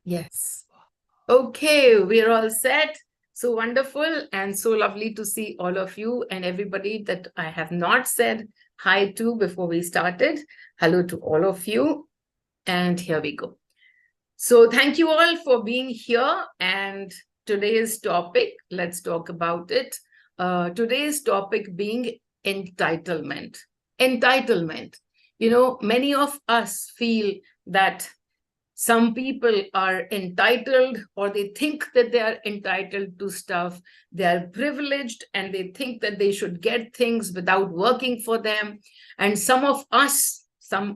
Yes. Okay, we're all set. So wonderful and so lovely to see all of you and everybody that I have not said hi to before we started. Hello to all of you. And here we go. So thank you all for being here. And today's topic, let's talk about it. Today's topic being entitlement. Entitlement. Many of us feel that some people are entitled, or they think that they are entitled to stuff. They are privileged and they think that they should get things without working for them. And some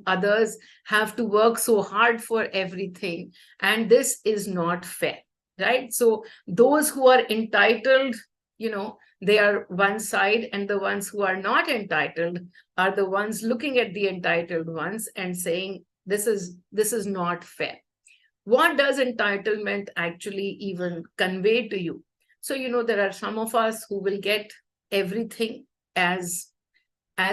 others have to work so hard for everything. And this is not fair, right? So those who are entitled, they are one side, and the ones who are not entitled are the ones looking at the entitled ones and saying, this is not fair. What does entitlement actually even convey to you? So there are some of us who will get everything. As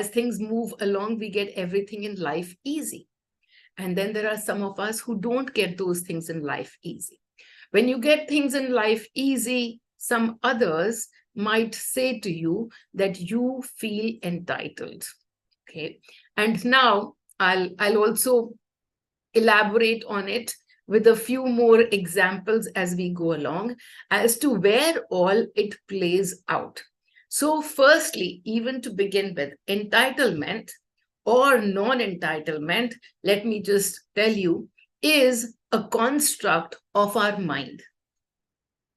things move along, we get everything in life easy, and then there are some of us who don't get those things in life easy. When you get things in life easy, some others might say to you that you feel entitled. Okay, and now I'll also elaborate on it with a few more examples as we go along as to where all it plays out. So firstly, even to begin with, entitlement or non-entitlement, let me just tell you, is a construct of our mind.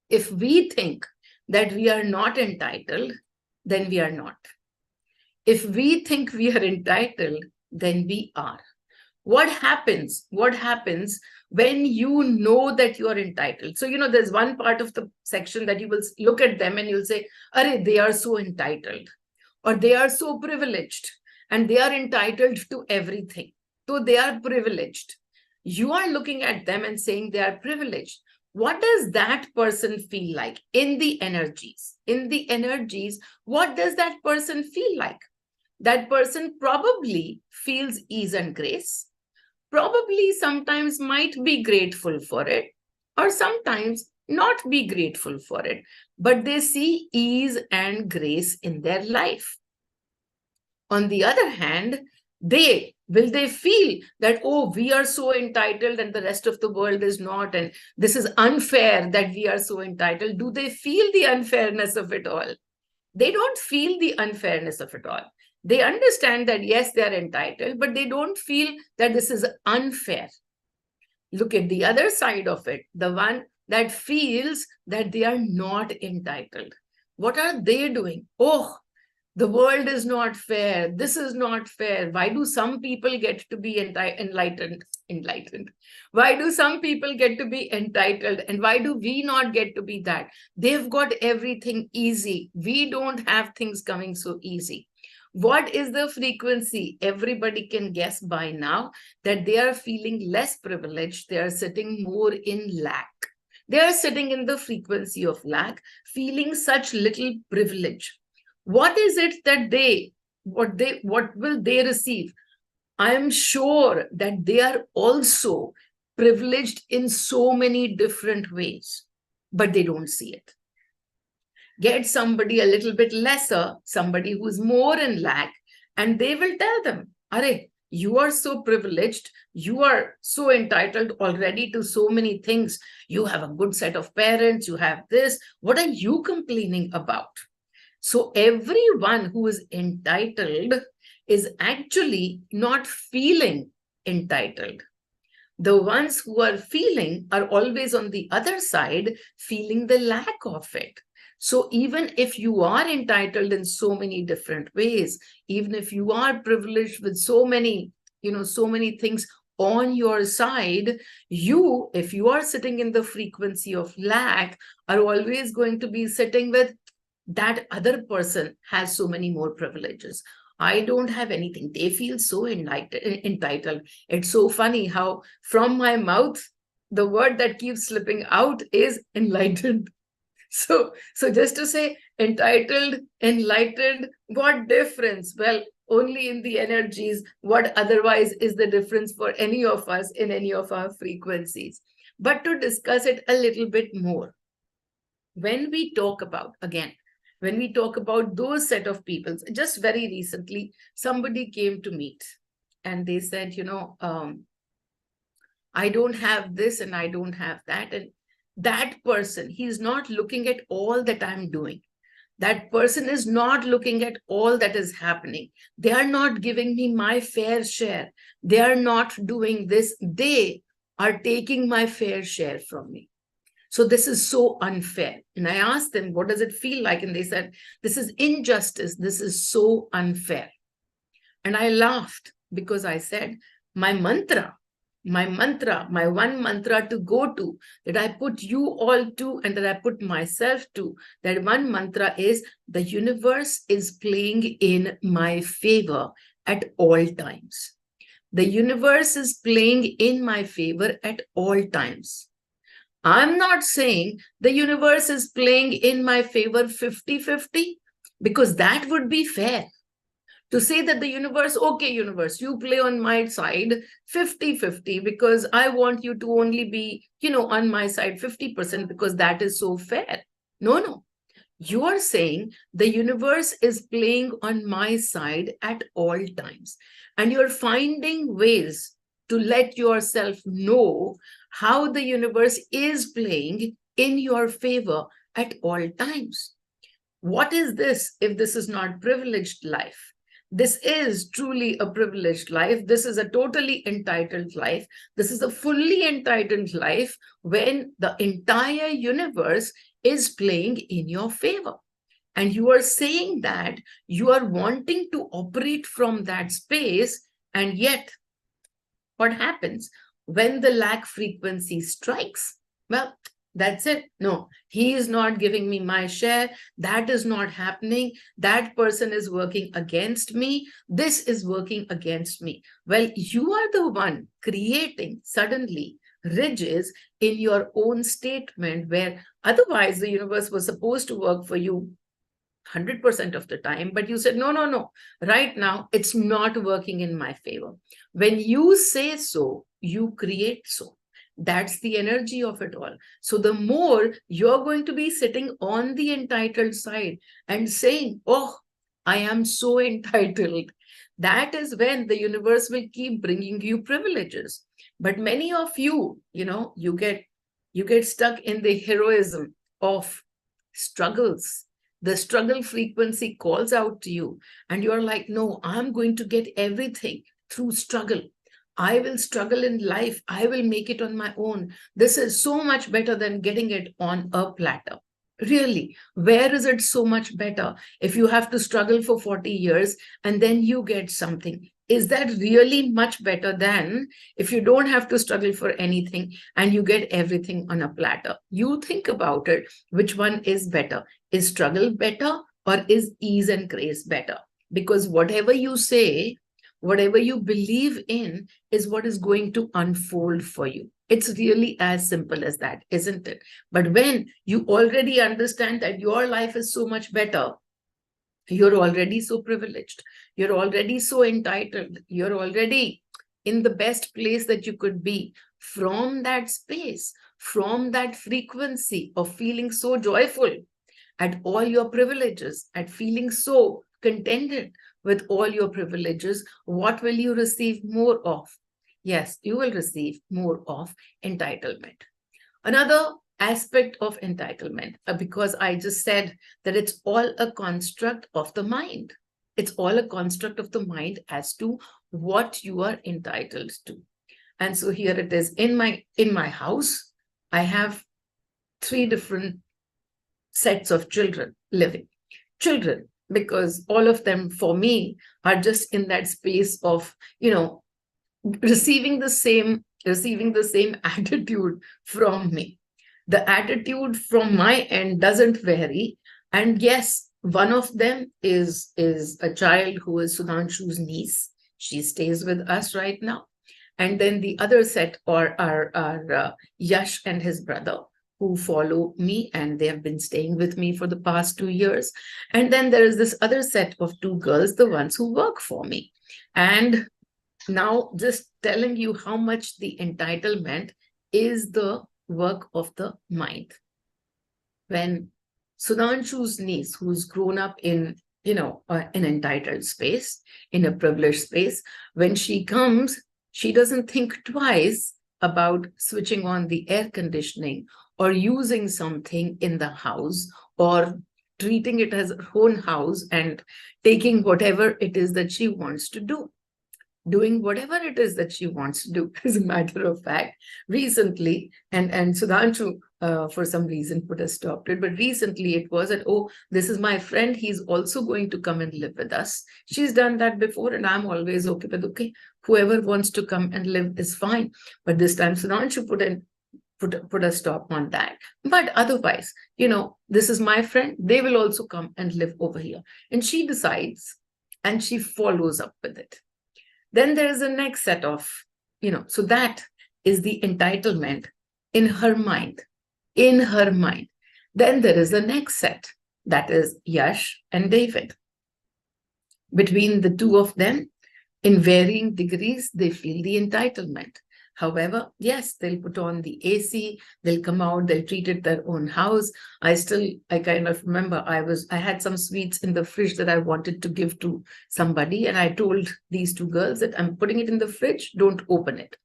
If we think that we are not entitled, then we are not. If we think we are entitled, then we are. What happens when you know that you are entitled? So there's one part of the section that you will look at them and you'll say, "Arey, they are so entitled," or "They are so privileged, and they are entitled to everything, so they are privileged." You are looking at them and saying they are privileged. What does that person feel like in the energies? What does that person feel like? That person probably feels ease and grace, probably sometimes might be grateful for it, or sometimes not be grateful for it, but they see ease and grace in their life. On the other hand, they feel that, oh, we are so entitled and the rest of the world is not, and this is unfair that we are so entitled? Do they feel the unfairness of it all? They don't feel the unfairness of it all. They understand that, yes, they are entitled, but they don't feel that this is unfair. Look at the other side of it, the one that feels that they are not entitled. What are they doing? Oh, the world is not fair. This is not fair. Why do some people get to be enlightened? Why do some people get to be entitled? And why do we not get to be that? They've got everything easy. We don't have things coming so easy. What is the frequency? Everybody can guess by now that they are feeling less privileged. They are sitting more in lack. They are sitting in the frequency of lack, feeling such little privilege. What is it that what will they receive? I am sure that they are also privileged in so many different ways, but they don't see it. Get somebody a little bit lesser, somebody who's more in lack, and they will tell them, "Arey, you are so privileged, you are so entitled already to so many things. You have a good set of parents, you have this. What are you complaining about?" So everyone who is entitled is actually not feeling entitled. The ones who are feeling are always on the other side, feeling the lack of it. So even if you are entitled in so many different ways, even if you are privileged with so many things on your side, if you are sitting in the frequency of lack, are always going to be sitting with, that other person has so many more privileges. I don't have anything. They feel so entitled. It's so funny how from my mouth, the word that keeps slipping out is enlightened. So just to say entitled, enlightened, what difference? Well, only in the energies. What otherwise is the difference for any of us in any of our frequencies? But to discuss it a little bit more, when we talk about, again, when we talk about those set of people, just very recently, somebody came to meet and they said, I don't have this and I don't have that. And that person, he's not looking at all that I'm doing. That person is not looking at all that is happening. They are not giving me my fair share. They are not doing this. They are taking my fair share from me. So this is so unfair. And I asked them, what does it feel like? And they said, this is injustice. This is so unfair. And I laughed because I said, my mantra, my one mantra to go to, that I put you all to, and that I put myself to, that one mantra is, the universe is playing in my favor at all times. The universe is playing in my favor at all times. I'm not saying the universe is playing in my favor 50-50, because that would be fair. To say that the universe, okay, universe, you play on my side 50-50 because I want you to only be, on my side 50% because that is so fair. No. You are saying the universe is playing on my side at all times. And you're finding ways to let yourself know how the universe is playing in your favor at all times. What is this if this is not privileged life? This is truly a privileged life. This is a totally entitled life. This is a fully entitled life when the entire universe is playing in your favor. And you are saying that you are wanting to operate from that space, and yet what happens when the lack frequency strikes? Well, that's it. No, he is not giving me my share. That is not happening. That person is working against me. This is working against me. Well, you are the one creating suddenly ridges in your own statement, where otherwise the universe was supposed to work for you 100% of the time, but you said, no, right now it's not working in my favor. When you say so, you create so. That's the energy of it all. So the more you're going to be sitting on the entitled side and saying, oh, I am so entitled, that is when the universe will keep bringing you privileges. But many of you, you get stuck in the heroism of struggles. The struggle frequency calls out to you and you're like, no, I'm going to get everything through struggle. I will struggle in life. I will make it on my own. This is so much better than getting it on a platter. Really, where is it so much better if you have to struggle for 40 years and then you get something? Is that really much better than if you don't have to struggle for anything and you get everything on a platter? You think about it. Which one is better? Is struggle better or is ease and grace better? Because whatever you say, whatever you believe in is what is going to unfold for you. It's really as simple as that, isn't it? But when you already understand that your life is so much better, you're already so privileged, you're already so entitled, you're already in the best place that you could be, from that space, from that frequency of feeling so joyful at all your privileges, at feeling so contented with all your privileges, what will you receive more of? Yes, you will receive more of entitlement. Another aspect of entitlement, because I just said that it's all a construct of the mind. It's all a construct of the mind as to what you are entitled to. And so here it is. In my house, I have 3 different sets of children living. Children, because all of them for me are just in that space of, receiving the same attitude from me. The attitude from my end doesn't vary. And yes, one of them is a child who is Sudhanshu's niece. She stays with us right now. And then the other set are Yash and his brother, who follow me, and they have been staying with me for the past 2 years. And then there is this other set of 2 girls, the ones who work for me. And now just telling you how much the entitlement is the work of the mind. When Sudhanshu's niece, who's grown up in, an entitled space, in a privileged space, when she comes, she doesn't think twice about switching on the air conditioning or using something in the house or treating it as her own house and taking whatever it is that she wants to do, doing whatever it is that she wants to do. As a matter of fact, recently, and Sudhanshu, for some reason, put a stop to it. But recently, it was that, oh, this is my friend. He's also going to come and live with us. She's done that before, and I'm always okay with, okay, whoever wants to come and live is fine. But this time, Sudhanshu put a stop on that. But otherwise, this is my friend. They will also come and live over here. And she decides, and she follows up with it. Then there is a next set of, so that is the entitlement in her mind, in her mind. Then there is the next set, that is Yash and David. Between the two of them, in varying degrees, they feel the entitlement. However, yes, they'll put on the AC, they'll come out, they'll treat it their own house. I kind of remember I had some sweets in the fridge that I wanted to give to somebody, and I told these two girls that I'm putting it in the fridge, don't open it.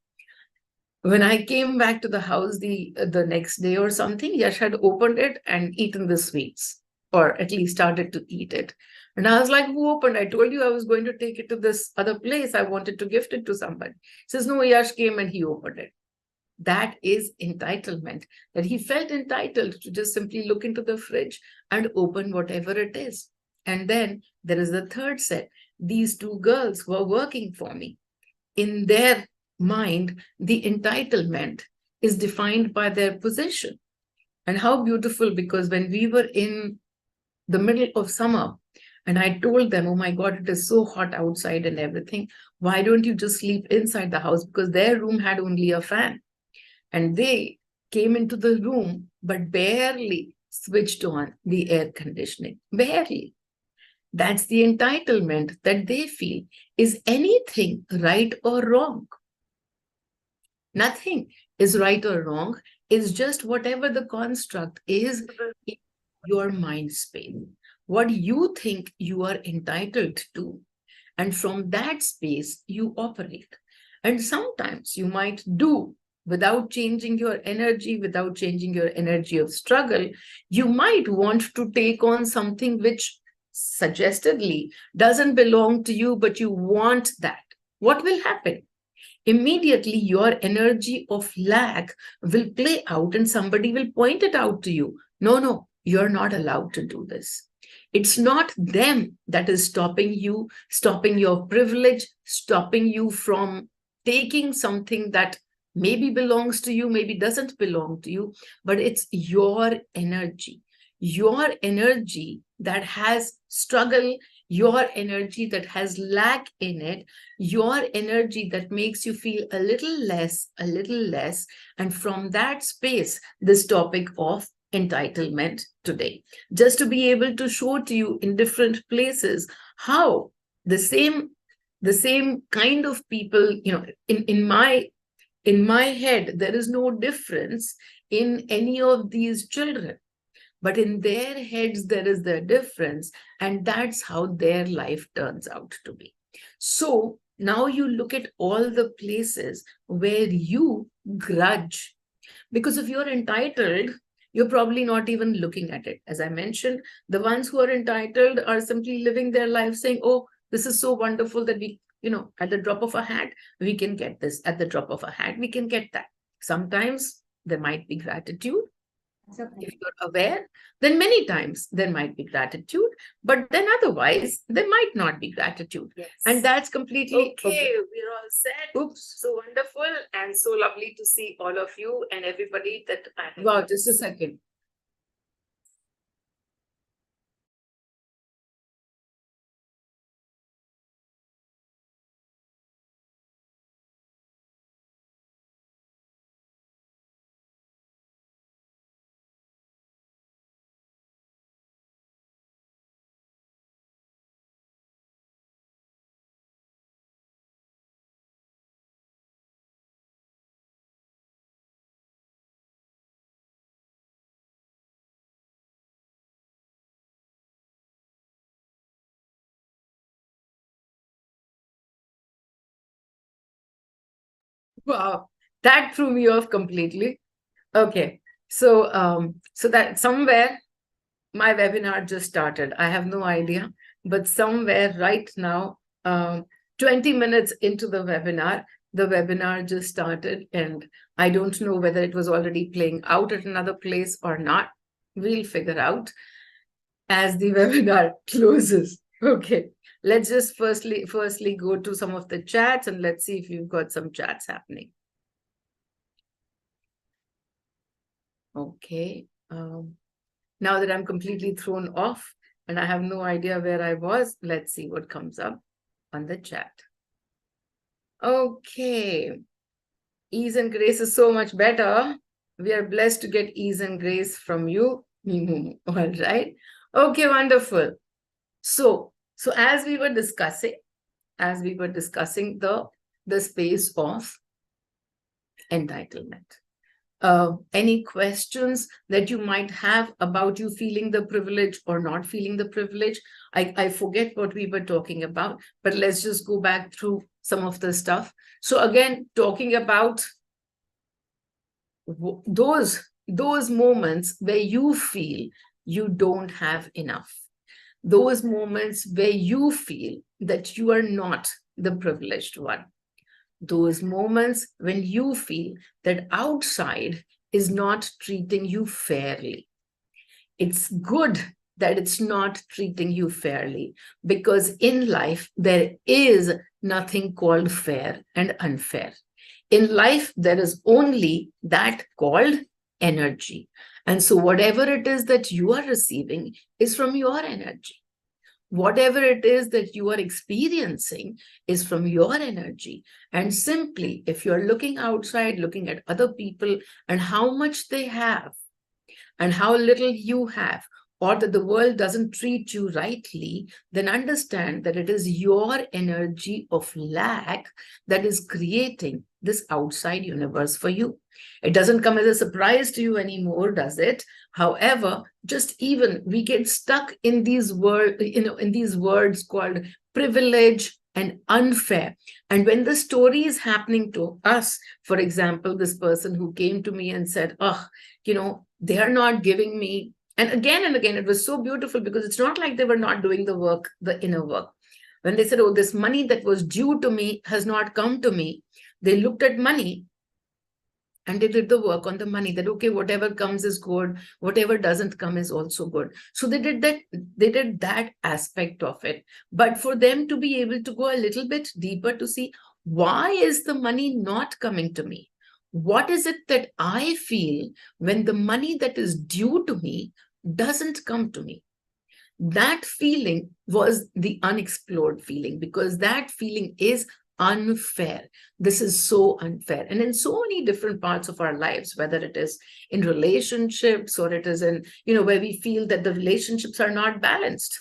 When I came back to the house the next day or something, Yash had opened it and eaten the sweets, or at least started to eat it. And I was like, who opened? I told you I was going to take it to this other place. I wanted to gift it to somebody. He says, no, Yash came and he opened it. That is entitlement, that he felt entitled to just simply look into the fridge and open whatever it is. And then there is the third set. These two girls were working for me. In their mind, the entitlement is defined by their position. And how beautiful, because when we were in the middle of summer, and I told them, oh my God, it is so hot outside and everything. Why don't you just sleep inside the house? Because their room had only a fan. And they came into the room, but barely switched on the air conditioning. Barely. That's the entitlement that they feel. Is anything right or wrong? Nothing is right or wrong. It's just whatever the construct is in your mind space, what you think you are entitled to. And from that space, you operate. And sometimes you might do without changing your energy, without changing your energy of struggle. You might want to take on something which suggestedly doesn't belong to you, but you want that. What will happen? Immediately your energy of lack will play out and somebody will point it out to you. No, you're not allowed to do this. It's not them that is stopping you, stopping your privilege, stopping you from taking something that maybe belongs to you, maybe doesn't belong to you, but it's your energy that has struggle, your energy that has lack in it, your energy that makes you feel a little less. And from that space, this topic of entitlement today, just to be able to show to you in different places how the same kind of people, in my head, there is no difference in any of these children. But in their heads, there is the difference. And that's how their life turns out to be. So now you look at all the places where you grudge. Because if you're entitled, you're probably not even looking at it. As I mentioned, the ones who are entitled are simply living their life saying, oh, this is so wonderful that we, at the drop of a hat, we can get this. At the drop of a hat, we can get that. Sometimes there might be gratitude. If you're aware, then many times there might be gratitude, but then otherwise there might not be gratitude. Yes. And that's completely okay. We're all set. Oops. So wonderful and so lovely to see all of you and everybody that I have. Wow, just a second. Wow, that threw me off completely. Okay, so that somewhere my webinar just started. I have no idea, but somewhere right now, 20 minutes into the webinar just started, and I don't know whether it was already playing out at another place or not. We'll figure out as the webinar closes. Okay, let's just firstly go to some of the chats, and let's see if you've got some chats happening. Okay. Now that I'm completely thrown off and I have no idea where I was, let's see what comes up on the chat. Okay. Ease and grace is so much better. We are blessed to get ease and grace from you. All right. Okay, wonderful. So as we were discussing the space of entitlement. Any questions that you might have about you feeling the privilege or not feeling the privilege? I forget what we were talking about, but let's just go back through some of the stuff. So again, talking about those moments where you feel you don't have enough, those moments where you feel that you are not the privileged one, those moments when you feel that outside is not treating you fairly. It's good that it's not treating you fairly, because in life, there is nothing called fair and unfair. In life, there is only that called energy. And so whatever it is that you are receiving is from your energy. Whatever it is that you are experiencing is from your energy. And simply, if you're looking outside, looking at other people and how much they have and how little you have, or that the world doesn't treat you rightly, then understand that it is your energy of lack that is creating this outside universe for you. It doesn't come as a surprise to you anymore, does it? However, just even we get stuck in these words called privilege and unfair. And when the story is happening to us, for example, this person who came to me and said, oh, they are not giving me. And again, it was so beautiful, because it's not like they were not doing the work, the inner work. When they said, oh, this money that was due to me has not come to me, they looked at money and they did the work on the money, that, okay, whatever comes is good, whatever doesn't come is also good. So they did that aspect of it. But for them to be able to go a little bit deeper to see, why is the money not coming to me? What is it that I feel when the money that is due to me doesn't come to me? That feeling was the unexplored feeling, because that feeling is unfair. This is so unfair. And in so many different parts of our lives, whether it is in relationships or it is in, where we feel that the relationships are not balanced.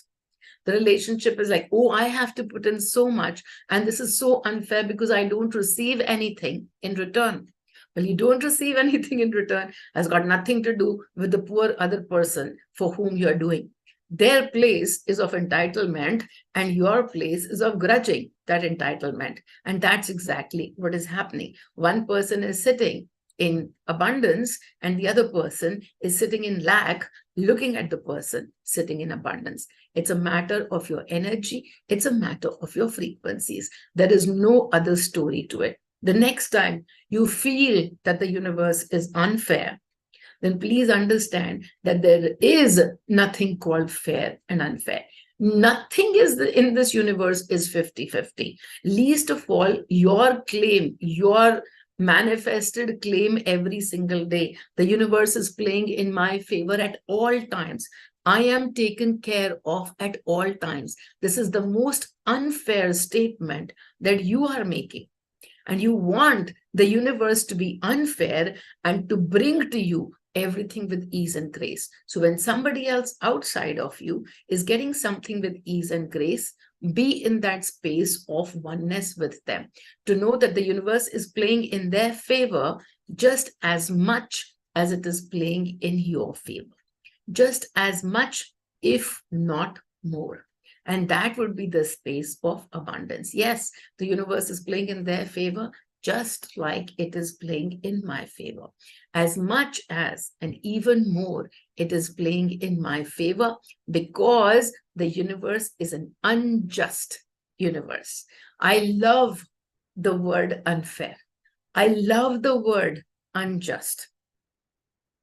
The relationship is like, oh, I have to put in so much, and this is so unfair because I don't receive anything in return. Well, you don't receive anything in return has got nothing to do with the poor other person for whom you are doing. Their place is of entitlement, and your place is of grudging that entitlement. And that's exactly what is happening. One person is sitting in abundance, and the other person is sitting in lack, looking at the person sitting in abundance. It's a matter of your energy. It's a matter of your frequencies. There is no other story to it. The next time you feel that the universe is unfair, then please understand that there is nothing called fair and unfair. Nothing in this universe is 50-50. Least of all, your claim, your manifested claim every single day. The universe is playing in my favor at all times. I am taken care of at all times. This is the most unfair statement that you are making. And you want the universe to be unfair and to bring to you everything with ease and grace. So when somebody else outside of you is getting something with ease and grace, be in that space of oneness with them, to know that the universe is playing in their favor just as much as it is playing in your favor. Just as much, if not more. And that would be the space of abundance. Yes, the universe is playing in their favor just like it is playing in my favor. As much as, and even more, it is playing in my favor because the universe is an unjust universe. I love the word unfair. I love the word unjust.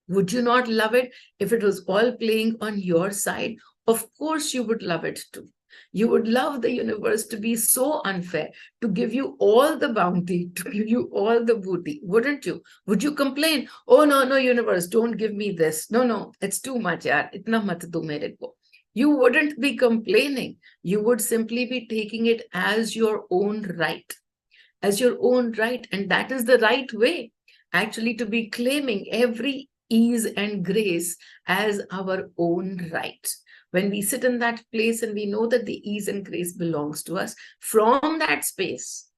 Would you not love it if it was all playing on your side? Of course, you would love it too. You would love the universe to be so unfair, to give you all the bounty, to give you all the booty, wouldn't you? Would you complain? Oh, no, no, universe, don't give me this. No, no, it's too much, yaar. Itna mat do mere ko. You wouldn't be complaining. You would simply be taking it as your own right, as your own right. And that is the right way, actually, to be claiming every ease and grace as our own right. When we sit in that place and we know that the ease and grace belongs to us, from that space,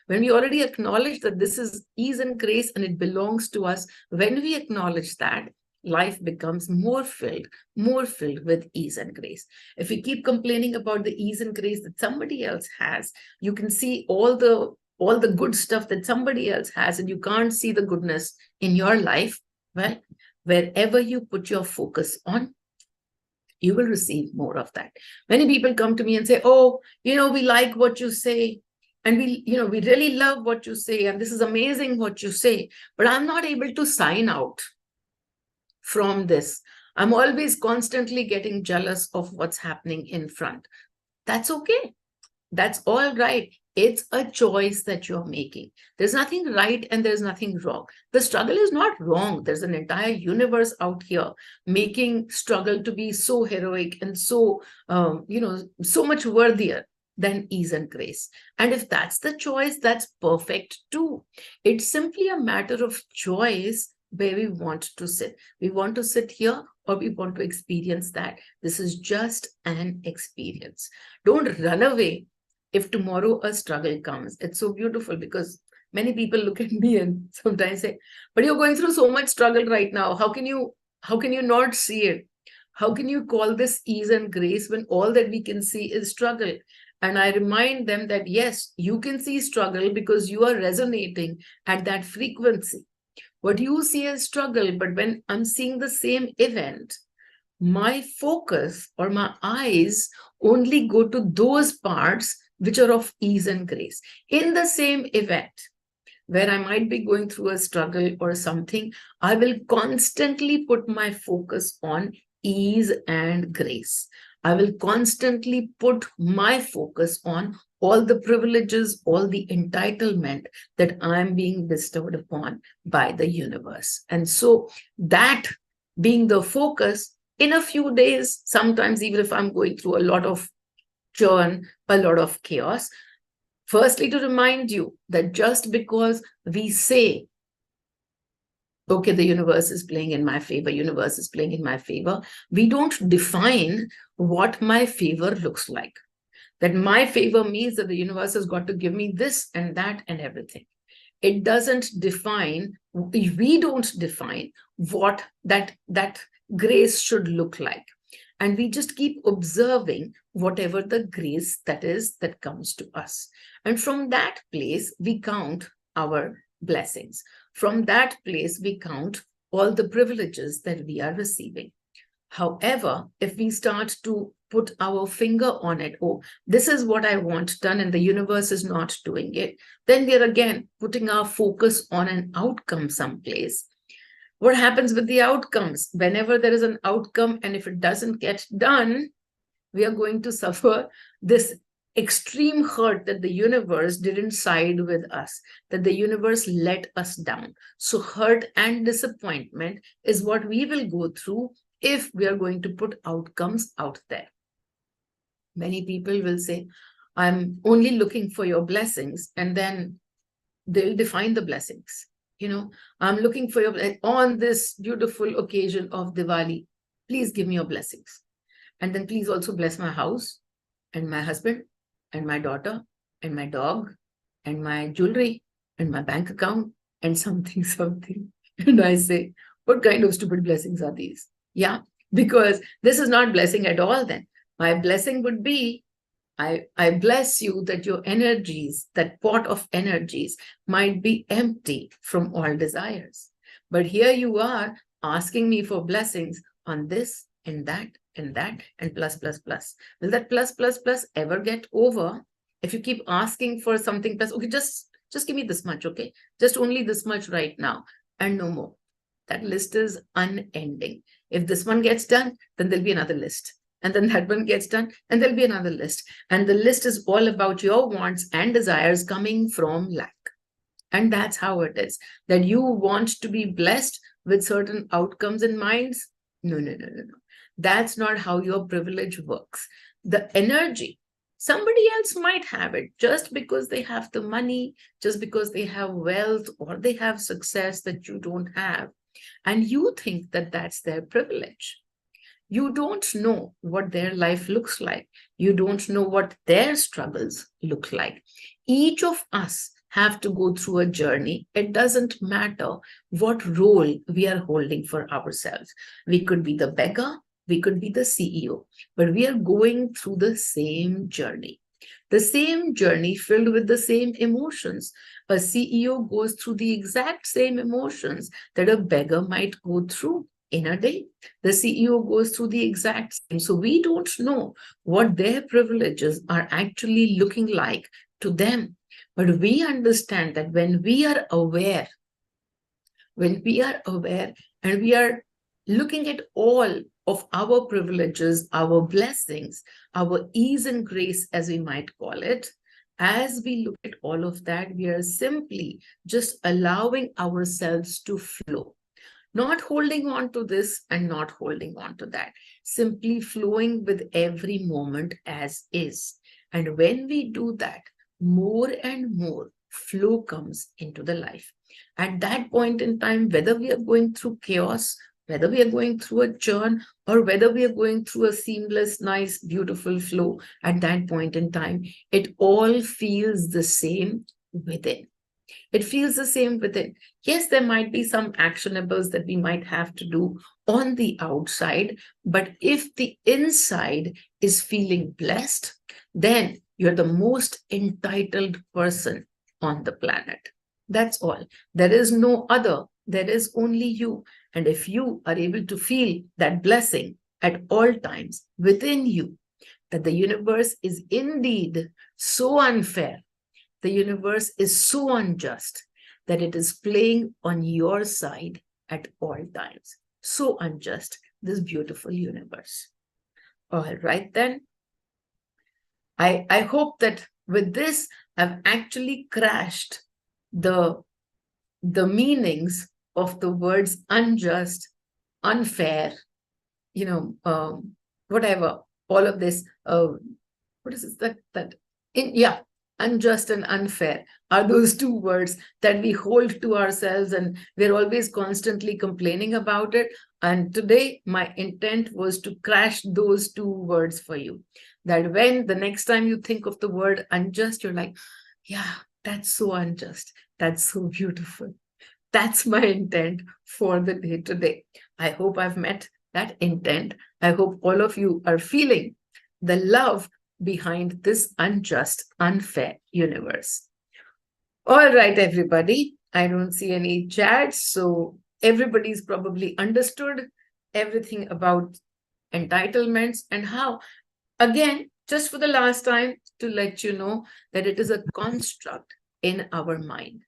when we already acknowledge that this is ease and grace and it belongs to us, when we acknowledge that, life becomes more filled with ease and grace. If we keep complaining about the ease and grace that somebody else has, you can see all the good stuff that somebody else has, and you can't see the goodness in your life. Well, wherever you put your focus on, you will receive more of that. Many people come to me and say, oh, we like what you say. And we really love what you say. And this is amazing what you say. But I'm not able to sign out from this. I'm always constantly getting jealous of what's happening in front. That's okay. That's all right. It's a choice that you're making. There's nothing right and there's nothing wrong. The struggle is not wrong. There's an entire universe out here making struggle to be so heroic and so, so much worthier than ease and grace. And if that's the choice, that's perfect too. It's simply a matter of choice where we want to sit. We want to sit here or we want to experience that. This is just an experience. Don't run away if tomorrow a struggle comes. It's so beautiful because many people look at me and sometimes say, but you're going through so much struggle right now. How can you not see it? How can you call this ease and grace when all that we can see is struggle? And I remind them that, yes, you can see struggle because you are resonating at that frequency. What you see is struggle, but when I'm seeing the same event, my focus or my eyes only go to those parts which are of ease and grace. In the same event, where I might be going through a struggle or something, I will constantly put my focus on ease and grace. I will constantly put my focus on all the privileges, all the entitlement that I'm being bestowed upon by the universe. And so that being the focus, in a few days, sometimes even if I'm going through a lot of churn, a lot of chaos, firstly, to remind you that just because we say, okay, the universe is playing in my favor, universe is playing in my favor, we don't define what my favor looks like. That my favor means that the universe has got to give me this and that and everything. It doesn't define, we don't define what that grace should look like. And we just keep observing whatever the grace that is that comes to us. And from that place, we count our blessings. From that place, we count all the privileges that we are receiving. However, if we start to put our finger on it, oh, this is what I want done and the universe is not doing it, then we are again putting our focus on an outcome someplace. What happens with the outcomes? Whenever there is an outcome and if it doesn't get done, we are going to suffer this extreme hurt that the universe didn't side with us, that the universe let us down. So hurt and disappointment is what we will go through if we are going to put outcomes out there. Many people will say, I'm only looking for your blessings, and then they'll define the blessings. I'm looking for your, on this beautiful occasion of Diwali, please give me your blessings. And then please also bless my house and my husband and my daughter and my dog and my jewelry and my bank account and something. And I say, what kind of stupid blessings are these? Yeah, because this is not blessing at all then. My blessing would be, I bless you that your energies, that pot of energies, might be empty from all desires. But here you are asking me for blessings on this and that and that and plus, plus, plus. Will that plus, plus, plus ever get over? If you keep asking for something plus, okay, just give me this much, okay? Just only this much right now and no more. That list is unending. If this one gets done, then there'll be another list. And then that one gets done, and there'll be another list. And the list is all about your wants and desires coming from lack. And that's how it is. That you want to be blessed with certain outcomes in minds. No, no, no, no, no. That's not how your privilege works. The energy, somebody else might have it just because they have the money, just because they have wealth, or they have success that you don't have. And you think that that's their privilege. You don't know what their life looks like. You don't know what their struggles look like. Each of us have to go through a journey. It doesn't matter what role we are holding for ourselves. We could be the beggar, we could be the CEO, but we are going through the same journey. The same journey filled with the same emotions. A CEO goes through the exact same emotions that a beggar might go through in a day. The CEO goes through the exact same. So we don't know what their privileges are actually looking like to them. But we understand that when we are aware and we are looking at all of our privileges, our blessings, our ease and grace, as we might call it, as we look at all of that, we are simply just allowing ourselves to flow. Not holding on to this and not holding on to that, simply flowing with every moment as is. And when we do that, more and more flow comes into the life. At that point in time, whether we are going through chaos, whether we are going through a churn, or whether we are going through a seamless, nice, beautiful flow, at that point in time, it all feels the same within. It feels the same within. Yes, there might be some actionables that we might have to do on the outside, but if the inside is feeling blessed, then you're the most entitled person on the planet. That's all. There is no other. There is only you. And if you are able to feel that blessing at all times within you, that the universe is indeed so unfair, the universe is so unjust that it is playing on your side at all times. So unjust, this beautiful universe. All right, then. I hope that with this, I've actually crashed the meanings of the words unjust, unfair, whatever, all of this. What is it yeah, unjust and unfair are those two words that we hold to ourselves, and we're always constantly complaining about it. And today, my intent was to crash those two words for you. That when the next time you think of the word unjust, you're like, yeah, that's so unjust. That's so beautiful. That's my intent for the day today. I hope I've met that intent. I hope all of you are feeling the love behind this unjust, unfair universe. All right, everybody. I don't see any chats, so everybody's probably understood everything about entitlements and how, again, just for the last time, to let you know that it is a construct in our mind.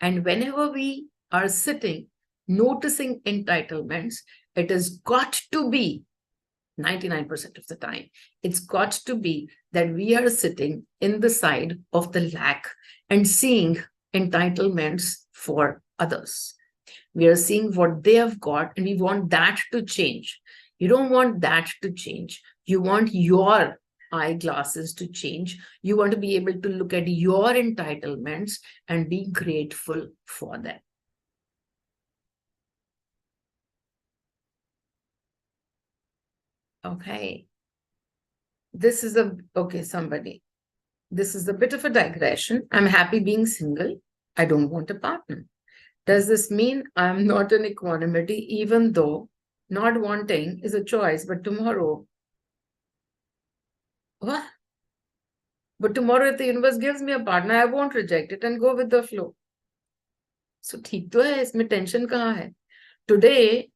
And whenever we are sitting, noticing entitlements, it has got to be 99% of the time, it's got to be that we are sitting in the side of the lack and seeing entitlements for others. We are seeing what they have got, and we want that to change. You don't want that to change. You want your eyeglasses to change. You want to be able to look at your entitlements and be grateful for them. Okay. This is somebody. This is a bit of a digression. I'm happy being single. I don't want a partner. Does this mean I'm not in equanimity, even though not wanting is a choice, but tomorrow? What? But tomorrow, if the universe gives me a partner, I won't reject it and go with the flow. So ठीक तो है, इसमें tension कहाँ है? Today,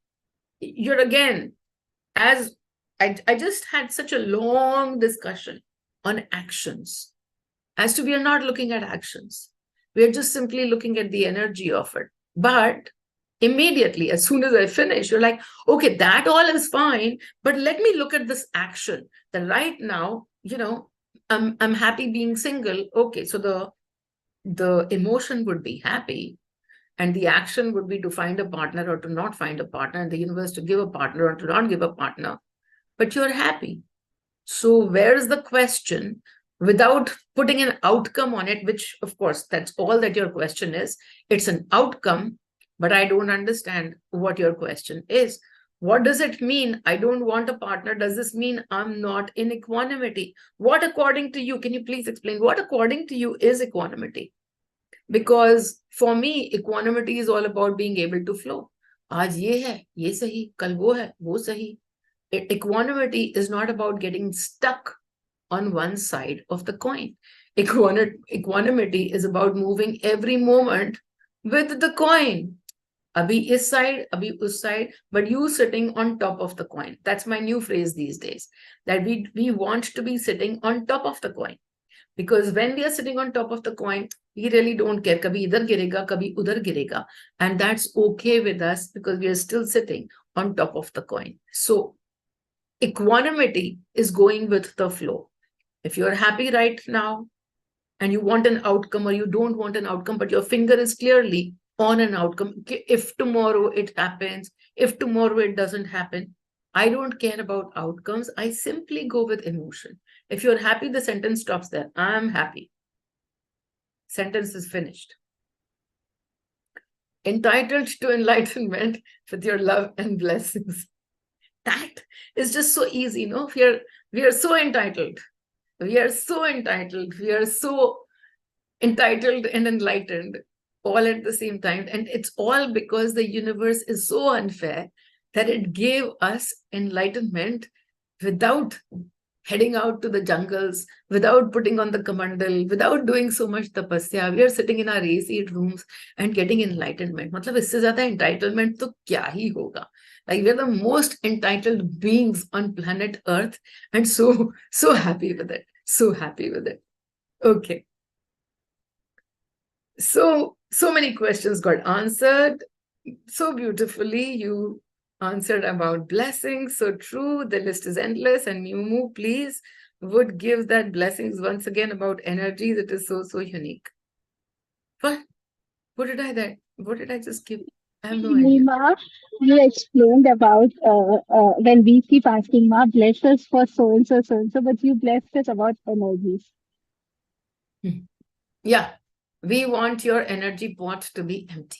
you're again, as I just had such a long discussion on actions. As to we are not looking at actions. We are just simply looking at the energy of it. But immediately, as soon as I finish, you're like, okay, that all is fine, but let me look at this action. That right now, I'm happy being single. Okay, so the emotion would be happy, and the action would be to find a partner or to not find a partner, and the universe to give a partner or to not give a partner. But you're happy. So where's the question without putting an outcome on it, which of course, that's all that your question is. It's an outcome, but I don't understand what your question is. What does it mean? I don't want a partner. Does this mean I'm not in equanimity? What according to you, can you please explain what according to you is equanimity? Because for me, equanimity is all about being able to flow. आज ये है, ये सही, कल वो है, वो सही. Equanimity is not about getting stuck on one side of the coin. Equanimity is about moving every moment with the coin. Abhi is side, abhi us side, but you sitting on top of the coin. That's my new phrase these days. That we want to be sitting on top of the coin. Because when we are sitting on top of the coin, we really don't care. Kabhi idhar girega, kabhi udhar girega. And that's okay with us because we are still sitting on top of the coin. So equanimity is going with the flow. If you're happy right now and you want an outcome or you don't want an outcome, but your finger is clearly on an outcome, if tomorrow it happens, if tomorrow it doesn't happen, I don't care about outcomes. I simply go with emotion. If you're happy, the sentence stops there. I'm happy. Sentence is finished. Entitled to enlightenment with your love and blessings. That is just so easy, no? We are so entitled. We are so entitled. We are so entitled and enlightened all at the same time. And it's all because the universe is so unfair that it gave us enlightenment without heading out to the jungles, without putting on the kamandal, without doing so much tapasya. We are sitting in our AC rooms and getting enlightenment. मतलब इससे ज़्यादा entitlement तो क्या ही होगा? Like we're the most entitled beings on planet Earth, and so happy with it. So happy with it. Okay. So many questions got answered so beautifully. You answered about blessings. So true. The list is endless. And Mumu, please, would give that blessings once again about energies. It is so unique. What did I just give? I have no idea. Ma, you explained about when we keep asking, Ma, bless us for so and so, but you blessed us about energies. Yeah. We want your energy pot to be empty.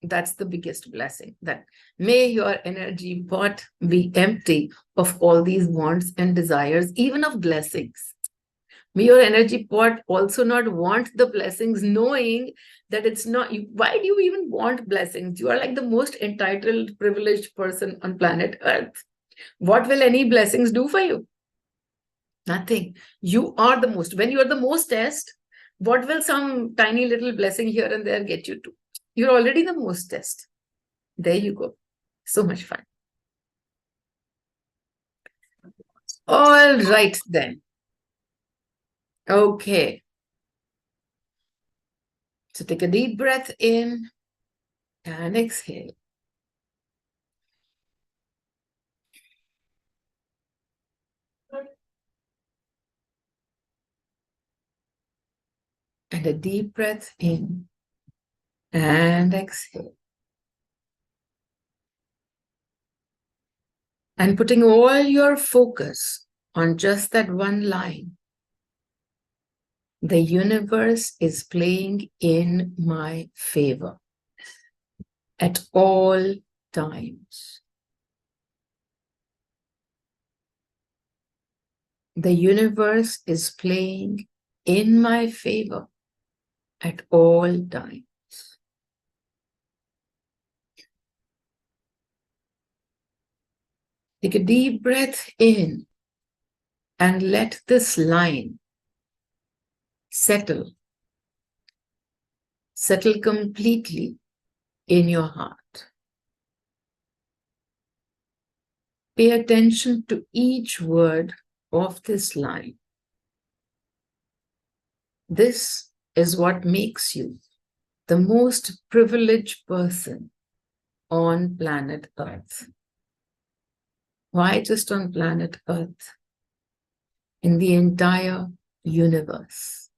That's the biggest blessing. That may your energy pot be empty of all these wants and desires, even of blessings. May your energy pot also not want the blessings, knowing that it's not. Why do you even want blessings? You are like the most entitled, privileged person on planet Earth. What will any blessings do for you? Nothing. You are the most. When you are the mostest, what will some tiny little blessing here and there get you to? You're already the mostest. There you go. So much fun. All right, then. Okay. So take a deep breath in and exhale. And a deep breath in and exhale. And putting all your focus on just that one line. The universe is playing in my favor at all times. The universe is playing in my favor at all times. Take a deep breath in and let this line Settle. Settle completely in your heart. Pay attention to each word of this line. This is what makes you the most privileged person on planet Earth. Why just on planet Earth? In the entire universe,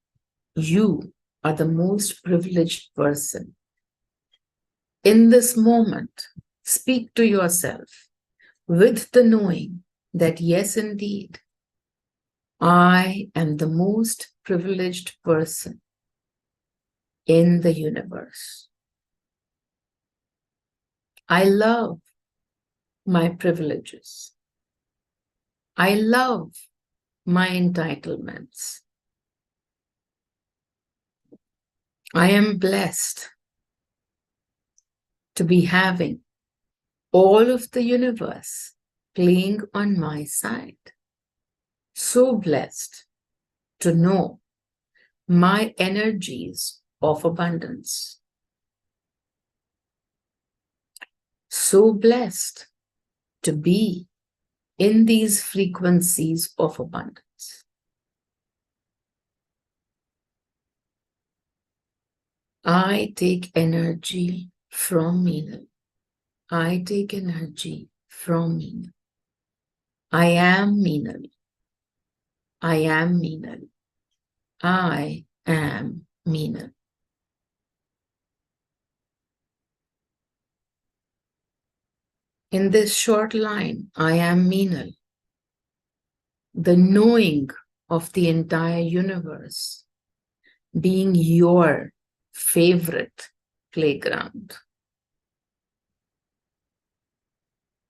you are the most privileged person. In this moment, speak to yourself with the knowing that yes, indeed, I am the most privileged person in the universe. I love my privileges. I love my entitlements. I am blessed to be having all of the universe playing on my side. So blessed to know my energies of abundance. So blessed to be in these frequencies of abundance. I take energy from Meenal. I take energy from Meenal. I am Meenal. I am Meenal. I am Meenal. In this short line, I am Meenal, the knowing of the entire universe being your favorite playground.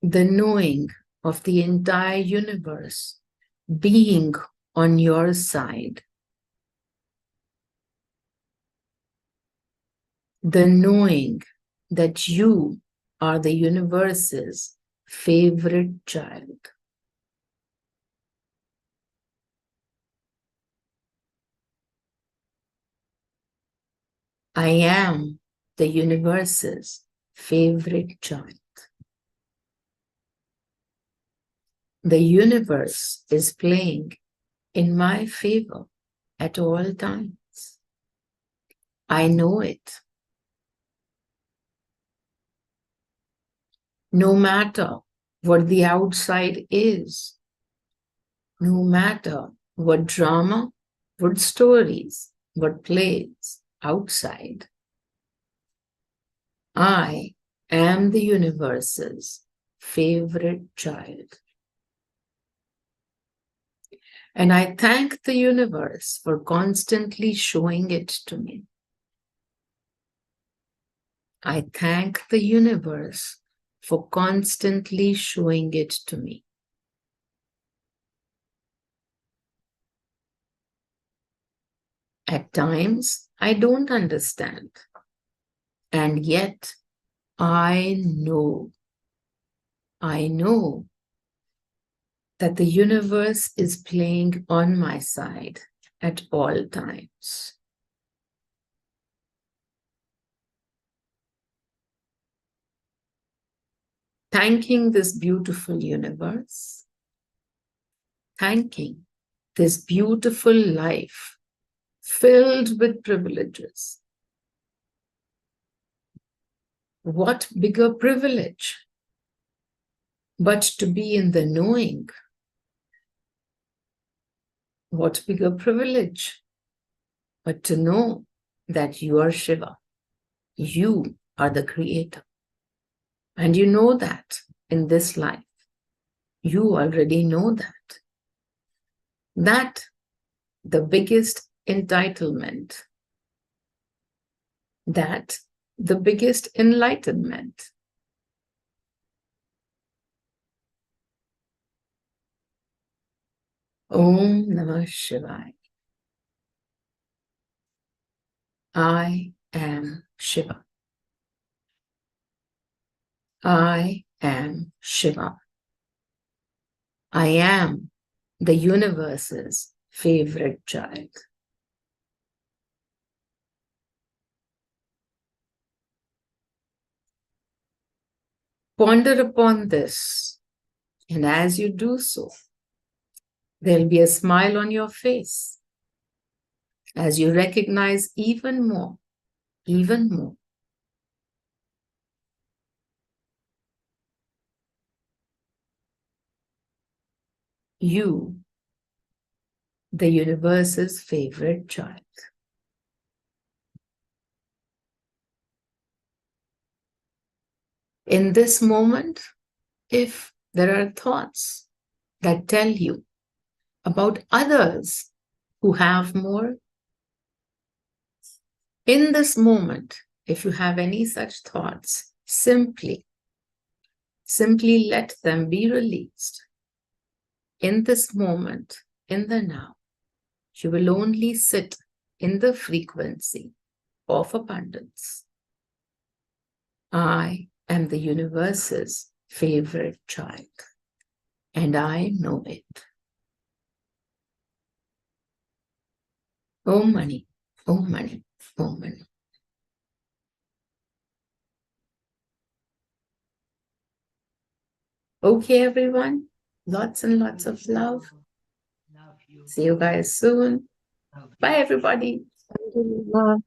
The knowing of the entire universe being on your side. The knowing that you are the universe's favorite child. I am the universe's favorite child. The universe is playing in my favor at all times. I know it. No matter what the outside is, no matter what drama, what stories, what plays outside, I am the universe's favorite child. And I thank the universe for constantly showing it to me. I thank the universe for constantly showing it to me. At times, I don't understand. And yet, I know that the universe is playing on my side at all times. Thanking this beautiful universe, thanking this beautiful life filled with privileges. What bigger privilege but to be in the knowing? What bigger privilege but to know that you are Shiva. You are the creator. And you know that in this life. You already know that. That the biggest entitlement, that the biggest enlightenment. Om Namah Shivaya. I am Shiva. I am Shiva. I am the universe's favorite child. Ponder upon this, and as you do so, there'll be a smile on your face as you recognize even more, you, the universe's favorite child. In this moment, if there are thoughts that tell you about others who have more, in this moment, if you have any such thoughts, simply let them be released. In this moment, in the now, you will only sit in the frequency of abundance. I am the universe's favorite child, and I know it. Oh, money, oh, money, oh, money. Okay, everyone. Lots and lots of love. See you guys soon. Bye, everybody. Alhamdulillah.